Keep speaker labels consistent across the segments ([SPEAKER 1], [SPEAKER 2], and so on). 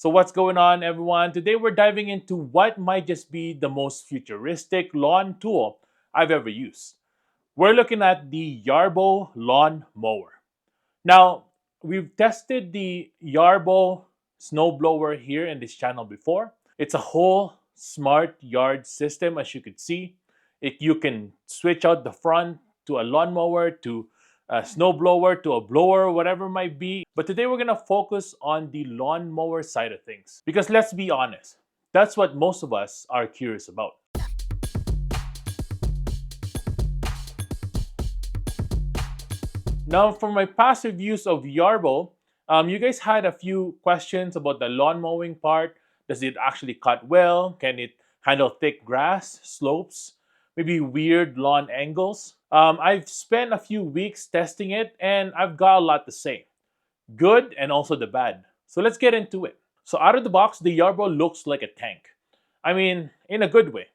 [SPEAKER 1] So, what's going on, everyone? Today, we're diving into what might just be the most futuristic lawn tool I've ever used. We're looking at the Yarbo lawn mower. Now, we've tested the Yarbo snowblower here in this channel before. It's a whole smart yard system, as you could see. You can switch out the front to a lawnmower, to a snowblower, to a blower, whatever it might be. But today we're gonna focus on the lawnmower side of things. Because let's be honest, that's what most of us are curious about. Now, for my past reviews of Yarbo, you guys had a few questions about the lawn mowing part. Does it actually cut well? Can it handle thick grass, slopes, maybe weird lawn angles? I've spent a few weeks testing it and I've got a lot to say. Good and also the bad. So let's get into it. So out of the box, the Yarbo looks like a tank. I mean, in a good way.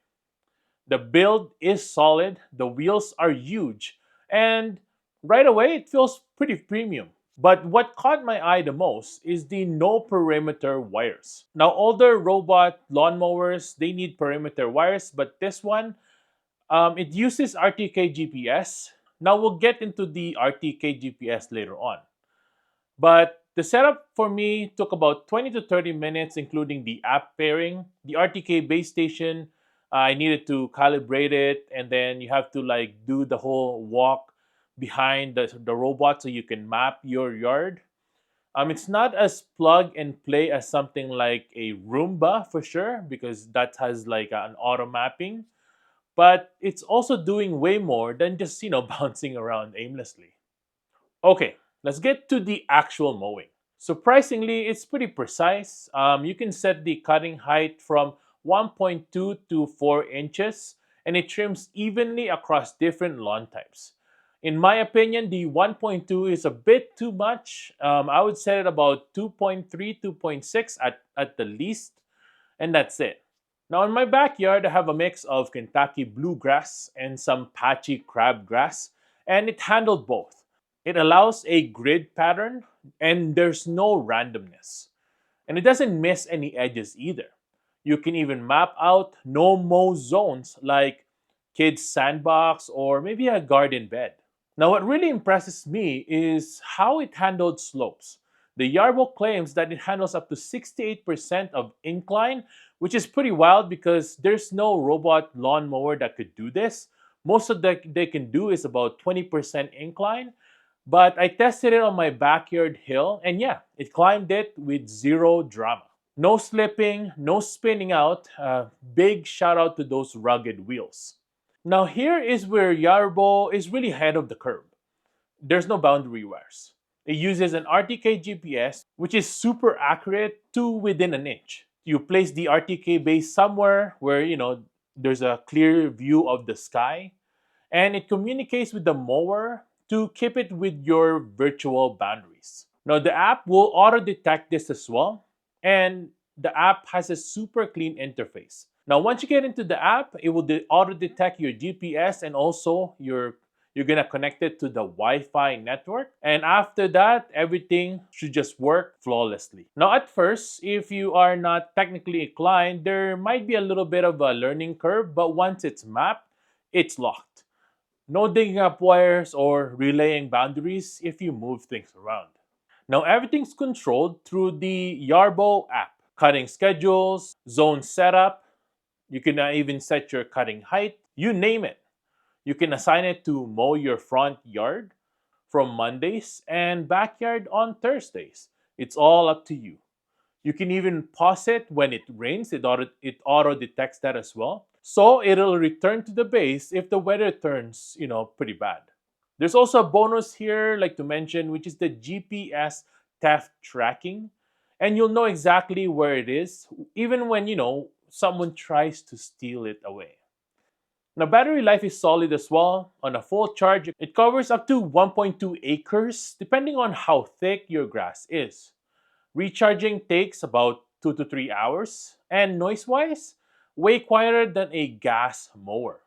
[SPEAKER 1] The build is solid, the wheels are huge, and right away it feels pretty premium. But what caught my eye the most is the no perimeter wires. Now, older robot lawnmowers, they need perimeter wires, but this one, it uses RTK GPS. Now, we'll get into the RTK GPS later on. But the setup for me took about 20 to 30 minutes, including the app pairing, the RTK base station. I needed to calibrate it, and then you have to like do the whole walk behind the robot so you can map your yard. It's not as plug and play as something like a Roomba for sure, because that has like an auto mapping. But it's also doing way more than just bouncing around aimlessly. Okay, let's get to the actual mowing. Surprisingly, it's pretty precise. You can set the cutting height from 1.2 to 4 inches, and it trims evenly across different lawn types. In my opinion, the 1.2 is a bit too much. I would set it about 2.3, 2.6 at the least, and that's it. Now, in my backyard, I have a mix of Kentucky bluegrass and some patchy crabgrass, and it handled both. It allows a grid pattern, and there's no randomness. And it doesn't miss any edges either. You can even map out no mow zones like kids' sandbox or maybe a garden bed. Now, what really impresses me is how it handled slopes. The Yarbo claims that it handles up to 68% of incline, which is pretty wild because there's no robot lawnmower that could do this. Most of that they can do is about 20% incline. But I tested it on my backyard hill, and yeah, it climbed it with zero drama. No slipping, no spinning out. Big shout out to those rugged wheels. Now, here is where Yarbo is really ahead of the curve. There's no boundary wires. It uses an RTK GPS, which is super accurate to within an inch. You place the RTK base somewhere where, there's a clear view of the sky, and it communicates with the mower to keep it with your virtual boundaries. Now, the app will auto detect this as well, and the app has a super clean interface. Now, once you get into the app, it will auto detect your GPS, and also you're gonna connect it to the Wi-Fi network. And after that, everything should just work flawlessly. Now, at first, if you are not technically inclined, there might be a little bit of a learning curve, but once it's mapped, it's locked. No digging up wires or relaying boundaries if you move things around. Now, everything's controlled through the Yarbo app. Cutting schedules, zone setup, you can even set your cutting height, you name it. You can assign it to mow your front yard from Mondays and backyard on Thursdays. It's all up to you. You can even pause it when it rains. It auto detects that as well. So it'll return to the base if the weather turns, pretty bad. There's also a bonus here, like to mention, which is the GPS theft tracking. And you'll know exactly where it is, even when, someone tries to steal it away. Now, battery life is solid as well. On a full charge, it covers up to 1.2 acres, depending on how thick your grass is. Recharging takes about 2 to 3 hours, and noise-wise, way quieter than a gas mower.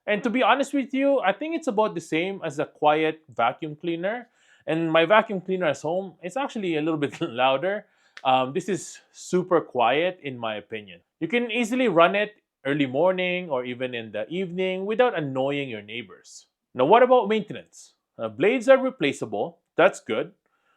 [SPEAKER 1] And to be honest with you, I think it's about the same as a quiet vacuum cleaner. And my vacuum cleaner at home, it's actually a little bit louder. This is super quiet in my opinion. You can easily run it early morning or even in the evening without annoying your neighbors. Now, what about maintenance? Blades are replaceable. That's good.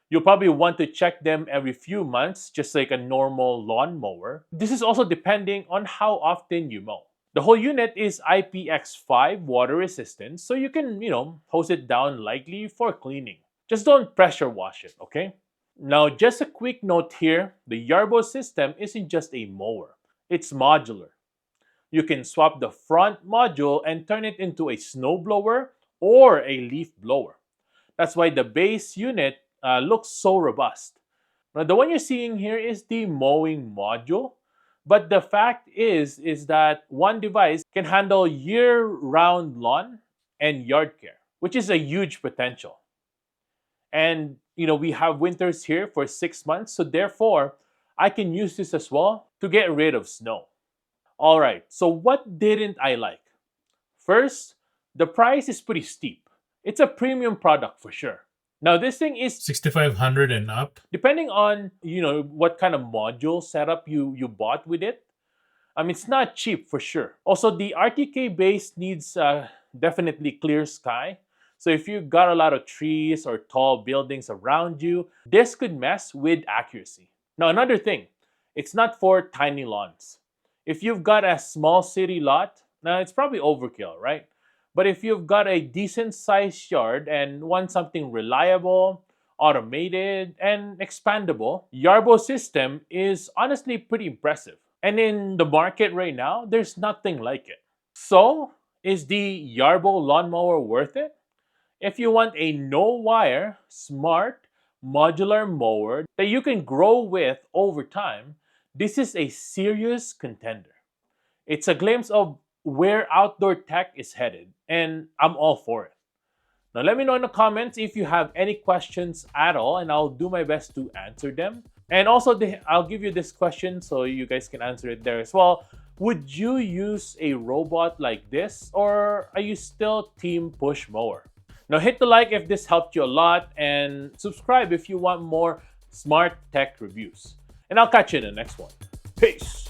[SPEAKER 1] You'll probably want to check them every few months, just like a normal lawn mower. This is also depending on how often you mow. The whole unit is IPX5 water resistant, so you can, hose it down lightly for cleaning. Just don't pressure wash it, okay? Now, just a quick note here, the Yarbo system isn't just a mower. It's modular. You can swap the front module and turn it into a snow blower or a leaf blower. That's why the base unit looks so robust. Now, the one you're seeing here is the mowing module, but the fact is that one device can handle year-round lawn and yard care, which is a huge potential. And we have winters here for 6 months, so therefore I can use this as well to get rid of snow. All right, so what didn't I like? First, the price is pretty steep. It's a premium product for sure. Now this thing is
[SPEAKER 2] 6,500 and up.
[SPEAKER 1] depending on what kind of module setup you bought with it. It's not cheap for sure. Also, the RTK base needs definitely clear sky. So if you've got a lot of trees or tall buildings around you, this could mess with accuracy. Now another thing, it's not for tiny lawns. If you've got a small city lot, now it's probably overkill, right? But if you've got a decent sized yard and want something reliable, automated, and expandable, Yarbo system is honestly pretty impressive. And in the market right now, there's nothing like it. So, is the Yarbo lawnmower worth it? If you want a no-wire, smart, modular mower that you can grow with over time, this is a serious contender. It's a glimpse of where outdoor tech is headed, and I'm all for it. Now, let me know in the comments if you have any questions at all, and I'll do my best to answer them. And also, I'll give you this question so you guys can answer it there as well. Would you use a robot like this, or are you still team push mower? Now, hit the like if this helped you a lot, and subscribe if you want more smart tech reviews. And I'll catch you in the next one. Peace!